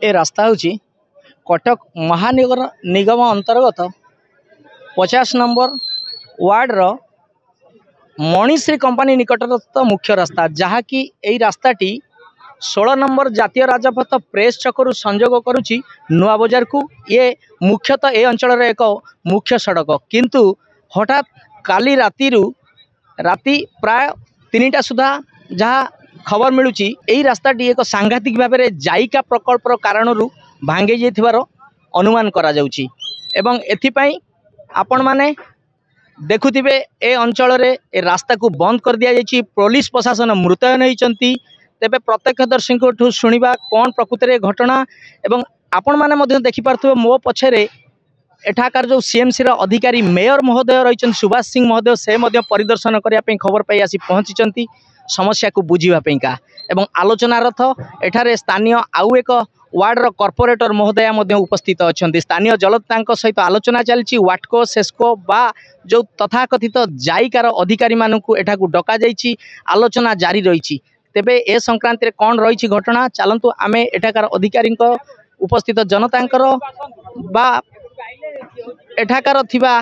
ए रास्ता हूँ कटक महानगर निगम अंतर्गत 50 नंबर वार्ड मणिश्री कंपनी निकटस्थ मुख्य रास्ता जहाँकि यही रास्ताटी 16 नंबर जातीय राजपथ प्रेस छकरू संजोग करुच्ची नुआ बजार को। ये मुख्यतः ए अंचल एक मुख्य सड़क किंतु हठात काली राति प्राय 3टा सुधा जहाँ खबर मिलूँ यही रास्ताटी एक सांघातिक भाव में जायका प्रकल्पर कारण भांगे जाइथिबार अनुमान करा जाउची एवं एथिपाई आपण माने देखुथिबे ए अंचल रे ए रास्ता को बंद कर दिया जाइछि। पुलिस प्रशासन मुतयन होइचंती। तेबे प्रत्यक्षदर्शी को शुणिबा कौन प्रकृत रे घटना एवं आपण माने मध्य देखि पारथबे मो पछरे एठाकार जो सीएमसी रा अधिकारी मेयर महोदय रहिचन सुभाष सिंह महोदय से मध्य परिदर्शन करिया पे खबर पाई आसी पहुंचीचंती समस्या को बुझीबा पेका एवं आलोचनारथ एठारे स्थानीय आउ एक वार्ड रो कॉर्पोरेटर महोदया मध्य उपस्थित अच्छा। स्थानीय जलतांक सहित आलोचना चलती वाटको सेस्को बा जो तथाकथित जायकार अधिकारी मानू एठाकू डका जाइछि आलोचना जारी रही। तेबे ए संक्रांति रे कौन रही घटना चलतु आमे एठाकार अधिकारी उपस्थित जनतांकर बा एठाकार थिबा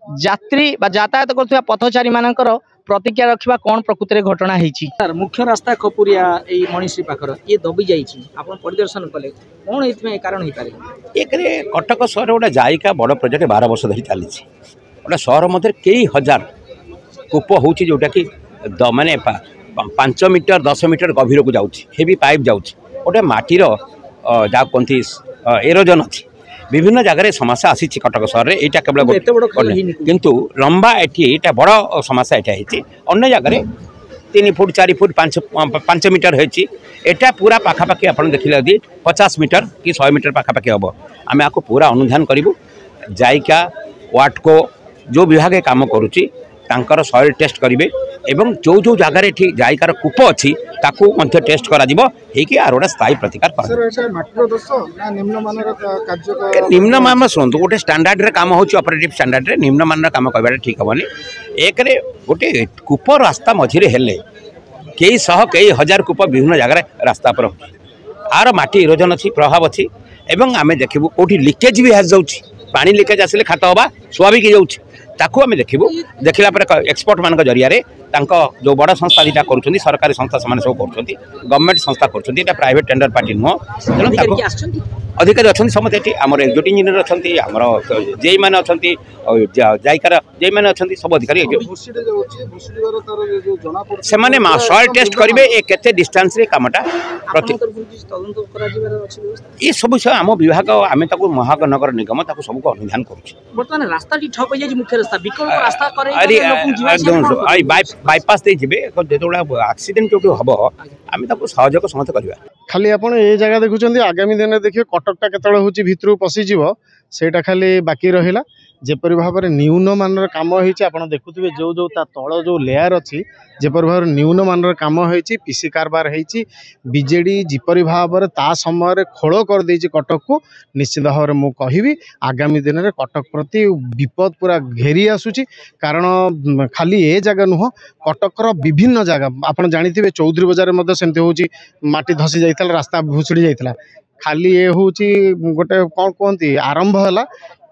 यात्री बा यातायात करथुवा पथचारी मानकर प्रतिक्रिया रखा कौन प्रकृत रे घटना होइछि। मुख्य रास्ता खपुरिया ए मणिश्री पाखर ये दबी जाइछि आपण परिदर्शन कले कौन एथमे कारण होई पारे। एक रे कटक शहर गोटे जायका बड़ प्रोजेक्ट 12 वर्ष धरी चली गोटे शहर मध्य कई हजार कूप हो जोटा कि माने 5 मीटर 10 मीटर गभीर को जाऊँगी हेवी पाइप जाऊँगी गोटे माटीर जहाँ कहती एरोजन अच्छी विभिन्न जगह समस्या आसी कटक सहर में यहाँ केवल किंतु लंबा ये बड़ समस्या यहाँ अन्य जगह 3 फुट 4 फुट 5 मीटर होता पूरा पाखापाखि आप देखिले 50 मीटर कि 100 मीटर पाखापाखि हम आम आपको पूरा अनुधान करूँ। जायका वाटको जो विभाग काम करुच्ची सॉइल टेस्ट करेंगे एवं जो जो जगार जायकार कूप अच्छी ताकू टेस्ट करा आर गोटे स्थायी प्रतिकार निम्नमान शुणु गोटे स्टैंडर्ड काम हो ऑपरेटिव स्टैंडर्ड रे निम्नमान काम कहना ठीक हेनी। एक गोटे कूप रास्ता मझिरे हेले कई शह कई हजार कूप विभिन्न जगार रास्ता पर आर माटी इरोजन अच्छी प्रभाव अच्छी एवं आम देखू कौटी लिकेज भी जाऊँगी पानी लिकेज आसिले खात हवा स्वाभाविक जाऊँगी ताकू आम देखू देखला एक्सपर्ट मान जरिया जो बड़ संस्था दुटा कर सरकारी संस्था से सब कर गवर्नमेंट संस्था कर प्राइवेट टेंडर पार्टी नुह तेणु अधिकारी अच्छा समस्त ये आम एक्जिक्यूटिव इंजीनियर अच्छा आमर जेई मैंने अच्छा जायकार जेई मैंने अच्छा सब अधिकारी से सॉइल टेस्ट करेंगे ये केते डिस्टेंस रे कामटा ये सब विषय आम विभाग आम महानगर निगम सबको अनुधान बाईपास जो एक्सीडेंट जो हम आम सहयोग समस्त करवा खाली आपण ये जगह देखुं आगामी दिन देखिए कटकटा केतळे भितर पशिजिव सेटा खाली बाकी रहिला जेपरि भाव में न्यून मानर काम होती आप देखुए जो जो तल जो लेयर अच्छी जेपरि भाव न्यून मानर काम होती पीसी कारबार होती बीजेडी जिपरि भाव में ता समय खोल कर देछि कटक को निश्चित भाव में मुझे कहबी आगामी दिन में कटक प्रति विपद पूरा घेरी आसुची कारण खाली ए जगह नुह कटकर विभिन्न जगह आप जानी चौधरी बजार में सेमती होची माटी धसी जाइथला रास्ता भुसुड़ी जाइथला खाली ये हूँ गोटे कौन कहती आरंभ है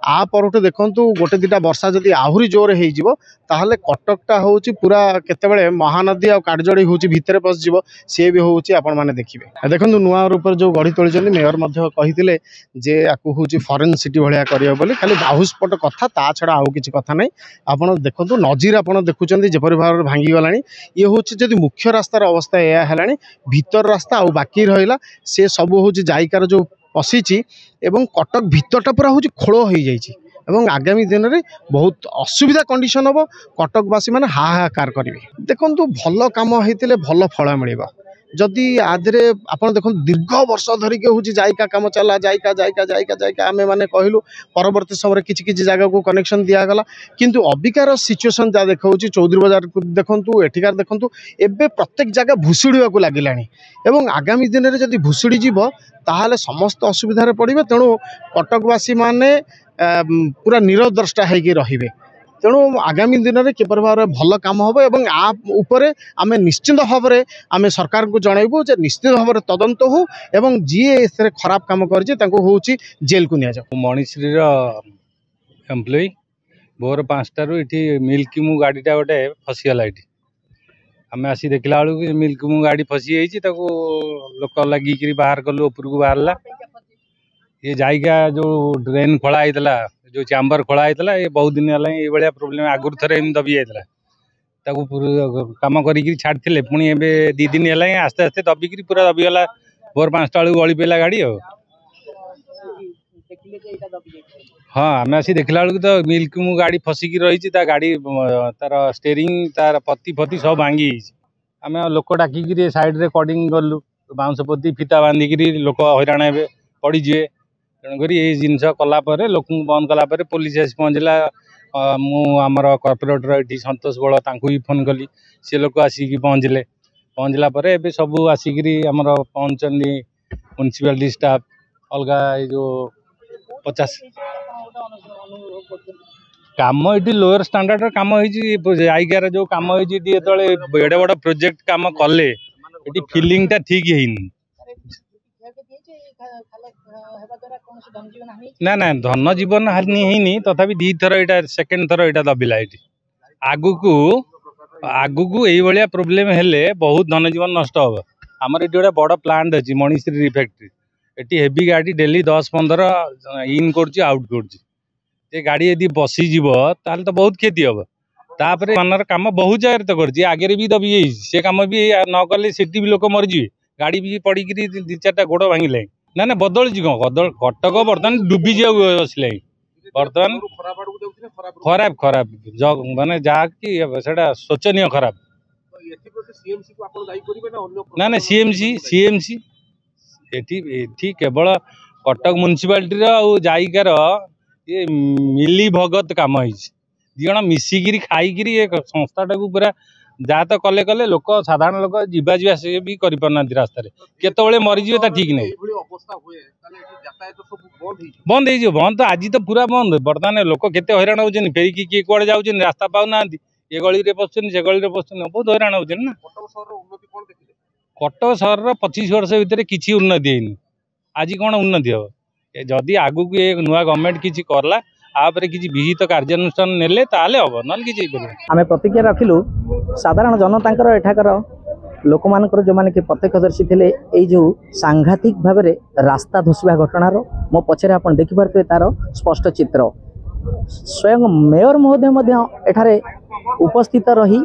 आ परठू देखंतु गोटे दिटा वर्षा जदि आहुरी जोर हो ताहले कटकटा होची पूरा केतेबेले महानदी आ काटजोड़ी होची भितरे पसजिव सी भी होची आपण माने देखिबे देखंतु नुआ ऊपर जो गढ़ी तोली मेयर मध्य कहिथिले जे आकु होची फॉरेन सिटी भलिया करियो बोली खाली बाहुस्पट कथा ता छडा आउ किछि कथा नै आपण देखंतु नजीर आपण देखुचंदी जेपरि भाव भांगी गलानी ये होची जदि मुख्य रास्तार अवस्था एया हेलानी भीतर रास्ता आ बाकी रहिला से सब होची जायकार जो पशिची एवं कटक भितरटा पूरा हूँ खोल हो जाइए आगामी दिन में बहुत असुविधा कंडीशन हम कटकवासी मैंने हाहाकार करेंगे। देखो भल कम होते भल फल मिल जदि आधे आप देख दीर्घ वर्ष धरिक हूँ जायका कम चला जायका जायका जायका जायका आम मैंने कहलु परवर्ती समय किसी जगह को कनेक्शन दिगला किंतु अबिकार सिचुएसन जहाँ देखा चौधरी बजार देखु एठिकार देखु एवं प्रत्येक जगह भुशुड़ा लगिला एवं आगामी दिन में जदि भुशुड़ी जीव ताहले समस्त असुविधार पड़े तेणु कटकवासी माने पूरा निरद्रष्टा होगी रे तेणु आगामी दिन में किपर भाव भल कम हम और आपर आम निश्चित भाव में आम सरकार को जनइबू जे निश्चित भाव में तदंत हो एवं जी ए खराब काम कर जेल को नि जाऊ। मणिश्री एम्प्लॉई भोर 5टारू ये मिल्की मु गाड़ीटा गोटे फसीगला ये आम आसी देखला बेलू मिल्की मु गाड़ी फसी जाइए लोक लगिक बाहर कलु उपरको बाहरला ये जाइका जो ड्रेन खोला होता जो चैम्बर खोला होता ये बहुत दिन है ये प्रोब्लेम आगुरी थे दबी जाता कम कर छाड़ते पुणी ए 2 दिन है आस्ते आस्ते दबिक पूरा दबिगला भोर 5टा बेलू गली पेला गाड़ी हाँ आम आसी देखला बेलू तो मिल्क मु गाड़ी फसिकी रही गाड़ी तार स्टेरिंग तार पति फति सब भांगी आम लोक डाकिक साइड रे कटिंग कलु बाउंस पति फिता बांधिक लोक हईराण हे पड़ीजे तेणुक ये जिनस कलापर लोक बंद कलापर पुलिस आसी पहुँचला मुमर कर्पोरेटर ये सतोष बल भी फोन कली सी लोक आसिक पहुँचला ए सब आसिक आमर पहुँचनी म्यूनिसिपालिटी स्टाफ अलग जो 50 काम ये लोअर स्टैंडर्ड काम जाइकार जो काम जो एडे बड़ प्रोजेक्ट काम कले ये फिलिंगटा ठीक है ना ना धन जीवन हानि है तथापि 2 थर यहाँ सेकेंड थर यहाँ दबिला ये आगु ये प्रोब्लेम हेले बहुत धन जीवन नष्ट हम आमर ये गोटे बड़ प्लांट अच्छी मणिश्री फैक्ट्री ये हेवी गाड़ी डेली 10-15 इन कर आउट कर गाड़ी यदि बसीज ताल तो बहुत क्षति हम तापर मनर काम बहुत जगह तो कर आगे भी दबी जाइए से कम भी न कले से भी लोक मरीजे गाड़ी भी पड़ी 2-4टा गोड़ भांगे ना ना बदल कटक बर्तमान डुबी जाए बर्तमान खराब खराब माने जहाँ शोचनीय खराब ना ना सीएमसी एठी केवल कटक म्यूनिसिपालिटी जाइकार ये मिली भगत काम हो जन मिसिकी खाईक संस्थाटा को पूरा जहाँ तो कले कले लोक साधारण लोक जीवा से भी करना रास्तार केतवे मरीजे ठीक नहीं बंद हो बंद तो आज तो पूरा बंद बर्तमान लोक केते हैरान होती फेरिकी किए कड़े जाऊँ रास्ता पाऊना ये गली में पशुन से गली में पशुन बहुत हैरान होती ना कटक सहर 25 वर्ष भितर किसी उन्नति है आज कौन उन्नति हम जदि आगू को नुआ गवर्नमेंट किसी करला आपर किसी विहित कार्यानुष्ठान नेले ताले हम ना कि आम प्रतिज्ञा रखिलु साधारण जनता एठाकर लोक मान जो मैंने कि प्रत्यक्षदर्शी थे ये जो सांघातिक भाव में रास्ता धसवा घटनार मो पछरे आप देखिपे तार स्पष्ट चित्र स्वयं मेयर महोदय एठारे उपस्थित रही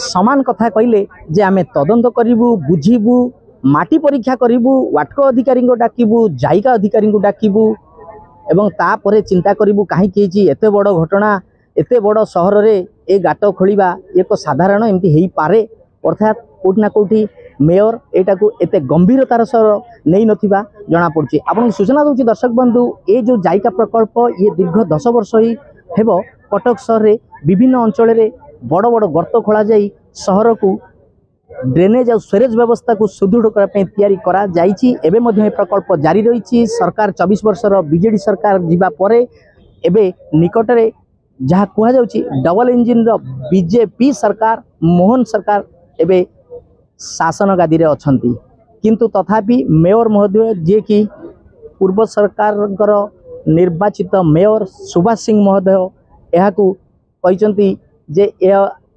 समान कथा कहले जे आमे तदंत करिबू बुझीबू माटी परीक्षा करिबू वाटको अधिकारी को डाकिबू जायका अधिकारी को डाकिबू एवं तापरे चिंता करिबू काहे कि एते बड़ घटना एते बड़ सहर रे ए गाट खोलिबा एक साधारण एमती हेई पारे अर्थात कोठी ना कोठी मेयर एटा को एते गंभीरतार सह नहीं नथिबा जना पड़छि। आपन सूचना दउछि दर्शक बंधु ए जो जायका प्रकल्प ये दीर्घ 10 वर्ष ही हेबो कटक सहर रे विभिन्न अंचल रे बड़ बड़ गर्त खोला जाई सहर को ड्रेनेज और स्वेरेज व्यवस्था को सुदृढ़ करने तैयारी करा जाइछि। एबे मध्य ए प्रकल्प जारी रही सरकार 24 वर्षर बीजेडी सरकार जीवा परे एबे निकट में जहाँ कह जाउछि डबल इंजिन रो बीजेपी सरकार मोहन सरकार एबे शासन गादी रे अछंती किंतु तथापि मेयर महोदय जे कि पूर्व सरकार निर्वाचित मेयर सुभाष सिंह महोदय यह कहते जे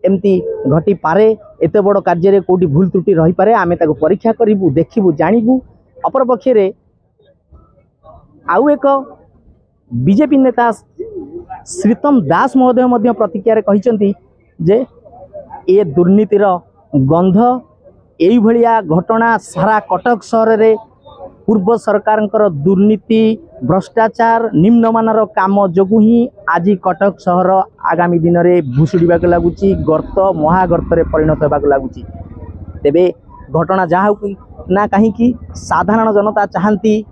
एमती घटी पारे एते बड़ कार्य कोटी भूल त्रुटि रही पारे आमे ताको परीक्षा करिबू देखिबू जानिबू। अपर पक्षे आउ एक बीजेपी नेता श्रीतम दास महोदय प्रतिक्रिया कहते जे ये दुर्नीतिर गंध यही भलिया घटना सारा कटक सहर रे पूर्व सरकार दुर्नीति भ्रष्टाचार निम्नमानर काम जोगु ही आज कटक सहर आगामी दिन में भुशुड़ा लगुच गर्त महागर्त परिणत होगा लगुच। तेबे घटना जहाँ ना कहीं साधारण जनता चाहती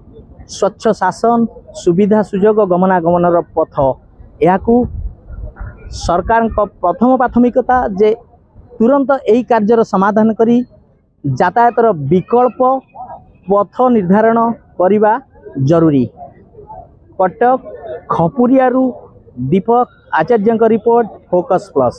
स्वच्छ शासन सुविधा सुजोग गमनागमन पथ या सरकार प्रथम प्राथमिकता जे तुरंत यही कार्यर समाधान करी यातायातर विकल्प पथ निर्धारण करने जरूरी। कटक खपुरियारू दीपक आचार्य रिपोर्ट फोकस प्लस।